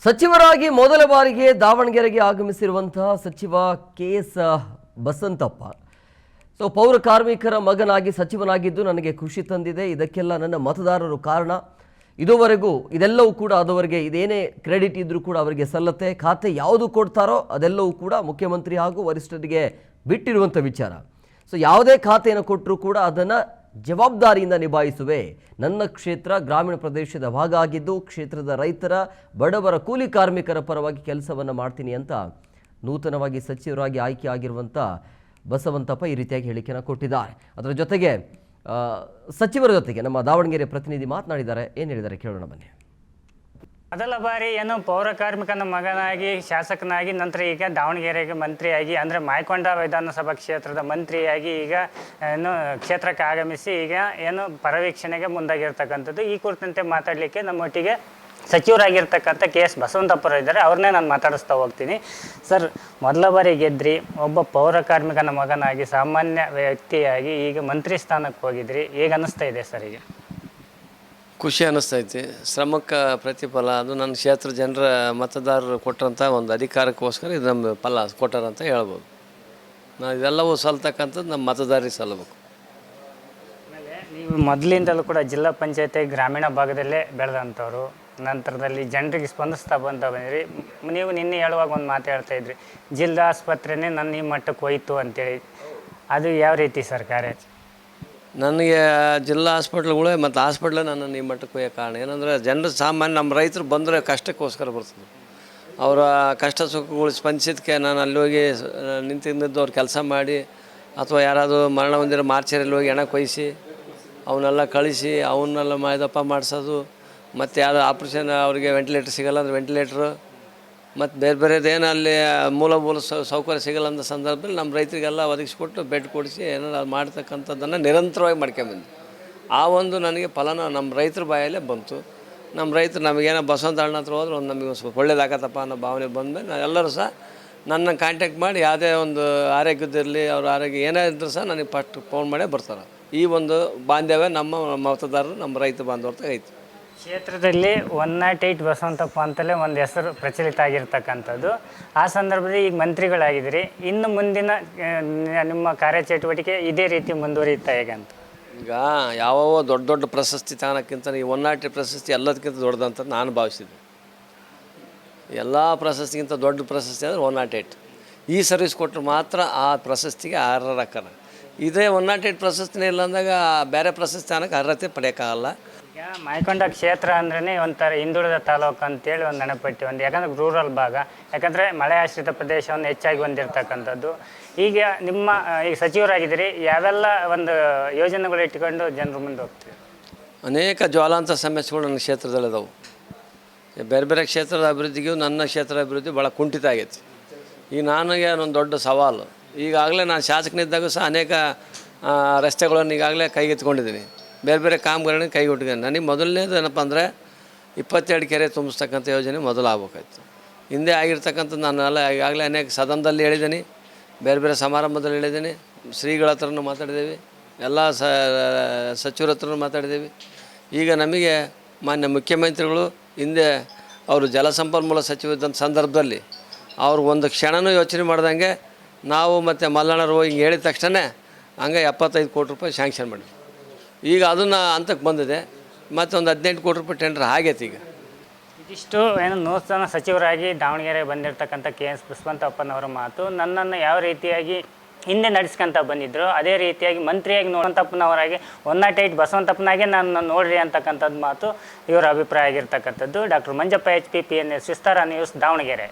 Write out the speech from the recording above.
ಸಚಿವರಾಗಿ ಮೊದಲ ಬಾರಿಗೆ ದಾವಣಗೆರೆಗೆ ಆಗಮಿಸಿರುವಂತಹ ಸಚಿವ ಕೆ.ಎಸ್. ಬಸವಂತಪ್ಪ ಪೌರ ಕಾರ್ಮಿಕರ ಮಗನಾಗಿ ಸಚಿವನಾಗಿದ್ದು ನನಗೆ ಖುಷಿ ತಂದಿದೆ. ಇದಕ್ಕೆಲ್ಲ ನನ್ನ ಮತದಾರರು ಕಾರಣ. ಇದುವರೆಗೂ ಇದೆಲ್ಲವೂ ಕೂಡ ಆದವರಿಗೆ ಇದೇನೇ ಕ್ರೆಡಿಟ್ ಇದ್ರೂ ಕೂಡ ಅವರಿಗೆ ಸಲ್ಲತ್ತೆ. ಖಾತೆ ಯಾವುದು ಕೊಡ್ತಾರೋ ಅದೆಲ್ಲವೂ ಕೂಡ ಮುಖ್ಯಮಂತ್ರಿ ಹಾಗೂ ವರಿಷ್ಠರಿಗೆ ಬಿಟ್ಟಿರುವಂಥ ವಿಚಾರ. ಯಾವುದೇ ಖಾತೆಯನ್ನು ಕೊಟ್ಟರೂ ಕೂಡ ಅದನ್ನು ಜವಾಬ್ದಾರಿಯಿಂದ ನಿಭಾಯಿಸುವೆ. ನನ್ನ ಕ್ಷೇತ್ರ ಗ್ರಾಮೀಣ ಪ್ರದೇಶದ ಭಾಗ ಆಗಿದ್ದು ಕ್ಷೇತ್ರದ ರೈತರ ಬಡವರ ಕೂಲಿ ಕಾರ್ಮಿಕರ ಪರವಾಗಿ ಕೆಲಸವನ್ನು ಮಾಡ್ತೀನಿ ಅಂತ ನೂತನವಾಗಿ ಸಚಿವರಾಗಿ ಆಯ್ಕೆ ಆಗಿರುವಂಥ ಬಸವಂತಪ್ಪ ಈ ರೀತಿಯಾಗಿ ಹೇಳಿಕೆಯನ್ನು ಕೊಟ್ಟಿದ್ದಾರೆ. ಅದರ ಜೊತೆಗೆ ಸಚಿವರ ಜೊತೆಗೆ ನಮ್ಮ ದಾವಣಗೆರೆ ಪ್ರತಿನಿಧಿ ಮಾತನಾಡಿದ್ದಾರೆ. ಏನು ಹೇಳಿದ್ದಾರೆ ಕೇಳೋಣ ಬನ್ನಿ. ಮೊದಲ ಬಾರಿ ಏನು ಪೌರ ಕಾರ್ಮಿಕನ ಮಗನಾಗಿ ಶಾಸಕನಾಗಿ ನಂತರ ಈಗ ದಾವಣಗೆರೆಗೆ ಮಂತ್ರಿಯಾಗಿ ಅಂದರೆ ಮಾಯಕೊಂಡ ವಿಧಾನಸಭಾ ಕ್ಷೇತ್ರದ ಮಂತ್ರಿಯಾಗಿ ಈಗ ಏನು ಕ್ಷೇತ್ರಕ್ಕೆ ಆಗಮಿಸಿ ಈಗ ಏನು ಪರವೀಕ್ಷಣೆಗೆ ಮುಂದಾಗಿರ್ತಕ್ಕಂಥದ್ದು. ಈ ಕುರಿತಂತೆ ಮಾತಾಡಲಿಕ್ಕೆ ನಮ್ಮೊಟ್ಟಿಗೆ ಸಚಿವರಾಗಿರ್ತಕ್ಕಂಥ ಕೆ.ಎಸ್. ಬಸವಂತಪ್ಪರು ಇದ್ದಾರೆ. ಅವ್ರನ್ನೇ ನಾನು ಮಾತಾಡಿಸ್ತಾ ಹೋಗ್ತೀನಿ. ಸರ್, ಮೊದಲ ಬಾರಿ ಗೆದ್ರಿ, ಒಬ್ಬ ಪೌರ ಕಾರ್ಮಿಕನ ಮಗನಾಗಿ ಸಾಮಾನ್ಯ ವ್ಯಕ್ತಿಯಾಗಿ ಈಗ ಮಂತ್ರಿ ಸ್ಥಾನಕ್ಕೆ ಹೋಗಿದ್ರಿ. ಹೇಗೆ ಅನ್ನಿಸ್ತಾ ಇದೆ ಸರ್? ಈಗ ಖುಷಿ ಅನ್ನಿಸ್ತೈತಿ. ಶ್ರಮಕ್ಕೆ ಪ್ರತಿಫಲ ಅದು ನನ್ನ ಕ್ಷೇತ್ರ ಜನರ ಮತದಾರರು ಕೊಟ್ಟಂಥ ಒಂದು ಅಧಿಕಾರಕ್ಕೋಸ್ಕರ ಇದು ನಮ್ಮ ಫಲ ಕೊಟ್ಟಾರಂತ ಹೇಳ್ಬೋದು. ನಾವು ಇದೆಲ್ಲವೂ ಸಲ್ತಕ್ಕಂಥದ್ದು ನಮ್ಮ ಮತದಾರರಿಗೆ ಸಲ್ಲಬೇಕು. ಆಮೇಲೆ ನೀವು ಮೊದಲಿಂದಲೂ ಕೂಡ ಜಿಲ್ಲಾ ಪಂಚಾಯತಿ ಗ್ರಾಮೀಣ ಭಾಗದಲ್ಲೇ ಬೆಳೆದಂಥವ್ರು, ನಂತರದಲ್ಲಿ ಜನರಿಗೆ ಸ್ಪಂದಿಸ್ತಾ ಬಂದಿರಿ. ನೀವು ನಿನ್ನೆ ಹೇಳುವಾಗ ಒಂದು ಮಾತು ಹೇಳ್ತಾ ಇದ್ರಿ, ಜಿಲ್ಲಾ ಆಸ್ಪತ್ರೆನೇ ನನ್ನ ಈ ಮಟ್ಟಕ್ಕೆ ಹೋಯ್ತು ಅಂತೇಳಿ. ಅದು ಯಾವ ರೀತಿ ಸರ್ ಕಾರ್ಯ? ನನಗೆ ಜಿಲ್ಲಾ ಹಾಸ್ಪಿಟ್ಲ್ಗಳೇ ಮತ್ತು ಹಾಸ್ಪಿಟ್ಲೇ ನನ್ನನ್ನು ಈ ಮಟ್ಟಕ್ಕೆ ಹೋಗೋ ಕಾರಣ ಏನಂದರೆ ಜನರು ಸಾಮಾನ್ಯ ನಮ್ಮ ರೈತರು ಬಂದರೆ ಕಷ್ಟಕ್ಕೋಸ್ಕರ ಬರ್ತದೆ. ಅವರ ಕಷ್ಟ ಸುಖಗಳು ಸ್ಪಂದಿಸಿದ್ದಕ್ಕೆ ನಾನು ಅಲ್ಲಿ ಹೋಗಿ ನಿಂತಿದ್ದು ಅವ್ರು ಕೆಲಸ ಮಾಡಿ, ಅಥವಾ ಯಾರಾದರೂ ಮರಣ ಹೊಂದಿರೋ ಮಾರ್ಚರಿಯಲ್ಲಿ ಹೋಗಿ ಹೆಣ ಕೊಯ್ಯಿಸಿ ಅವನ್ನೆಲ್ಲ ಕಳಿಸಿ ಅವನ್ನೆಲ್ಲ ಮಾಯದಪ್ಪ ಮಾಡಿಸೋದು, ಮತ್ತು ಯಾರು ಆಪ್ರೇಷನ್ ಅವರಿಗೆ ವೆಂಟಿಲೇಟರ್ ಸಿಗೋಲ್ಲ ಅಂದರೆ ವೆಂಟಿಲೇಟ್ರು, ಮತ್ತು ಬೇರೆ ಬೇರೆದೇನು ಅಲ್ಲಿ ಮೂಲ ಸೌಕರ್ಯ ಸಿಗೋಲ್ಲ ಅಂದ ಸಂದರ್ಭದಲ್ಲಿ ನಮ್ಮ ರೈತರಿಗೆಲ್ಲ ಒದಗಿಸ್ಕೊಟ್ಟು ಬೆಡ್ ಕೊಡಿಸಿ ಏನಾರು ಮಾಡ್ತಕ್ಕಂಥದ್ದನ್ನು ನಿರಂತರವಾಗಿ ಮಾಡ್ಕೊಂಬಂದು ಆ ಒಂದು ನನಗೆ ಫಲನ ನಮ್ಮ ರೈತರ ಬಾಯಲ್ಲೇ ಬಂತು. ನಮ್ಮ ರೈತರು ನಮಗೇನೋ ಬಸವಂತ ಅಣ್ಣ ಹತ್ರ ಹೋದ್ರೆ ಒಂದು ನಮಗೆ ಸ್ವಲ್ಪ ಒಳ್ಳೇದಾಗತ್ತಪ್ಪ ಅನ್ನೋ ಭಾವನೆ ಬಂದಮೇಲೆ ನಾನು ಎಲ್ಲರೂ ಸಹ ನನ್ನ ಕಾಂಟ್ಯಾಕ್ಟ್ ಮಾಡಿ ಯಾವುದೇ ಒಂದು ಆರೋಗ್ಯದಿರಲಿ ಅವ್ರ ಆರೋಗ್ಯ ಏನೇ ಇದ್ದರೂ ಸಹ ನನಗೆ ಫಸ್ಟ್ ಫೋನ್ ಮಾಡೇ ಬರ್ತಾರೆ. ಈ ಒಂದು ಬಾಂಧವ್ಯ ನಮ್ಮ ಮತದಾರರು ನಮ್ಮ ರೈತ ಬಾಂಧವ್ರ ಐತಿ. ಕ್ಷೇತ್ರದಲ್ಲಿ 108 ಬಸವಂತಪ್ಪ ಅಂತಲೇ ಒಂದು ಹೆಸರು ಪ್ರಚಲಿತ ಆಗಿರ್ತಕ್ಕಂಥದ್ದು. ಆ ಸಂದರ್ಭದಲ್ಲಿ ಈಗ ಮಂತ್ರಿಗಳಾಗಿದ್ದೀರಿ. ಇನ್ನು ಮುಂದಿನ ನಿಮ್ಮ ಕಾರ್ಯಚಟುವಟಿಕೆ ಇದೇ ರೀತಿ ಮುಂದುವರಿಯುತ್ತಾ ಹೇಗೆ ಅಂತ? ಈಗ ಯಾವ ದೊಡ್ಡ ದೊಡ್ಡ ಪ್ರಶಸ್ತಿ ತಗೋಕ್ಕಿಂತ ಈ 108 ಪ್ರಶಸ್ತಿ ಎಲ್ಲದಕ್ಕಿಂತ ದೊಡ್ಡದಂತ ನಾನು ಭಾವಿಸಿದ್ದೆ. ಎಲ್ಲ ಪ್ರಶಸ್ತಿಗಿಂತ ದೊಡ್ಡ ಪ್ರಶಸ್ತಿ ಅಂದರೆ 108. ಈ ಸರ್ವಿಸ್ ಕೊಟ್ಟರು ಮಾತ್ರ ಆ ಪ್ರಶಸ್ತಿಗೆ ಅರ್ಹರಾಕ್ಕಾರ. ಇದೇ 108 ಪ್ರಶಸ್ತಿನೇ ಇಲ್ಲ ಅಂದಾಗ ಬೇರೆ ಪ್ರಶಸ್ತಿ ಅನ್ನೋಕ್ಕೆ ಅರ್ಹತೆ ಪಡೆಯೋಕ್ಕಾಗಲ್ಲ. ಈಗ ಮಾಯಕೊಂಡ ಕ್ಷೇತ್ರ ಅಂದ್ರೇ ಒಂಥರ ಹಿಂದುಳಿದ ತಾಲೂಕು ಅಂತೇಳಿ ಒಂದು ನೆನಪಟ್ಟಿ ಒಂದು, ಯಾಕಂದರೆ ರೂರಲ್ ಭಾಗ, ಯಾಕಂದರೆ ಮಳೆ ಆಶ್ರಿತ ಪ್ರದೇಶವನ್ನು ಹೆಚ್ಚಾಗಿ ಹೊಂದಿರತಕ್ಕಂಥದ್ದು. ಈಗ ನಿಮ್ಮ ಈಗ ಸಚಿವರಾಗಿದ್ದೀರಿ, ಯಾವೆಲ್ಲ ಒಂದು ಯೋಜನೆಗಳು ಇಟ್ಕೊಂಡು ಜನರು ಮುಂದೆ ಹೋಗ್ತೀವಿ? ಅನೇಕ ಜ್ವಾಲಾಂತ ಸಮಸ್ಯೆಗಳು ನನ್ನ ಕ್ಷೇತ್ರದಲ್ಲಿದ್ದಾವೆ. ಬೇರೆ ಬೇರೆ ಕ್ಷೇತ್ರದ ಅಭಿವೃದ್ಧಿಗೂ ನನ್ನ ಕ್ಷೇತ್ರದ ಅಭಿವೃದ್ಧಿ ಭಾಳ ಕುಂಠಿತ ಆಗೈತಿ. ಈಗ ನನಗೆ ಒಂದು ದೊಡ್ಡ ಸವಾಲು. ಈಗಾಗಲೇ ನಾನು ಶಾಸಕನಿದ್ದಾಗ ಸಹ ಅನೇಕ ರಸ್ತೆಗಳನ್ನು ಈಗಾಗಲೇ ಕೈಗೆತ್ತಿಕೊಂಡಿದ್ದೀನಿ. ಬೇರೆ ಬೇರೆ ಕಾಮಗಾರಿಗಳನ್ನು ಕೈಗೊಟ್ಟಿದ್ದೀನಿ. ನನಗೆ ಮೊದಲನೇದು ಏನಪ್ಪ ಅಂದರೆ 22 ಕೆರೆ ತುಂಬಿಸ್ತಕ್ಕಂಥ ಯೋಜನೆ ಮೊದಲು ಆಗ್ಬೇಕಾಯ್ತು. ಹಿಂದೆ ಆಗಿರ್ತಕ್ಕಂಥದ್ದು ನಾನೆಲ್ಲ ಈಗಾಗಲೇ ಅನೇಕ ಸದನದಲ್ಲಿ ಹೇಳಿದ್ದೀನಿ, ಬೇರೆ ಬೇರೆ ಸಮಾರಂಭದಲ್ಲಿ ಹೇಳಿದ್ದೀನಿ, ಶ್ರೀಗಳ ಹತ್ರನೂ ಮಾತಾಡಿದ್ದೀವಿ, ಎಲ್ಲ ಸಚಿವರ ಹತ್ರನೂ ಮಾತಾಡಿದ್ದೀವಿ. ಈಗ ನಮಗೆ ಮಾನ್ಯ ಮುಖ್ಯಮಂತ್ರಿಗಳು ಹಿಂದೆ ಅವರು ಜಲಸಂಪನ್ಮೂಲ ಸಚಿವ ಇದ್ದಂಥ ಸಂದರ್ಭದಲ್ಲಿ ಅವ್ರು ಒಂದು ಕ್ಷಣನೂ ಯೋಚನೆ ಮಾಡ್ದಂಗೆ ನಾವು ಮತ್ತು ಮಲ್ಲಣ್ಣರು ಹಿಂಗೆ ಹೇಳಿದ ತಕ್ಷಣ ಹಂಗೆ 75 ಕೋಟಿ ರೂಪಾಯಿ ಶಾಂಕ್ಷನ್ ಮಾಡಿ ಈಗ ಅದನ್ನು ಹಂತಕ್ಕೆ ಬಂದಿದೆ. ಮತ್ತು ಒಂದು 18 ಕೋಟಿ ರೂಪಾಯಿ ಟೆಂಡರ್ ಆಗೈತೆ. ಈಗ ಇದಿಷ್ಟು ಏನು ನೂತನ ಸಚಿವರಾಗಿ ದಾವಣಗೆರೆ ಬಂದಿರತಕ್ಕಂಥ ಕೆ.ಎಸ್. ಬಸವಂತಪ್ಪನವರ ಮಾತು. ನನ್ನನ್ನು ಯಾವ ರೀತಿಯಾಗಿ ಹಿಂದೆ ನಡೆಸ್ಕೊಂತ ಬಂದಿದ್ರು ಅದೇ ರೀತಿಯಾಗಿ ಮಂತ್ರಿಯಾಗಿ ಬಸವಂತಪ್ಪನವರಾಗಿ 108 ಬಸವಂತಪ್ಪನಾಗೆ ನನ್ನ ನೋಡ್ರಿ ಅಂತಕ್ಕಂಥದ್ದು ಮಾತು ಇವರ ಅಭಿಪ್ರಾಯ ಆಗಿರ್ತಕ್ಕಂಥದ್ದು. ಡಾಕ್ಟರ್ ಮಂಜಪ್ಪ HP PNS ವಿಸ್ತಾರ ನ್ಯೂಸ್ ದಾವಣಗೆರೆ.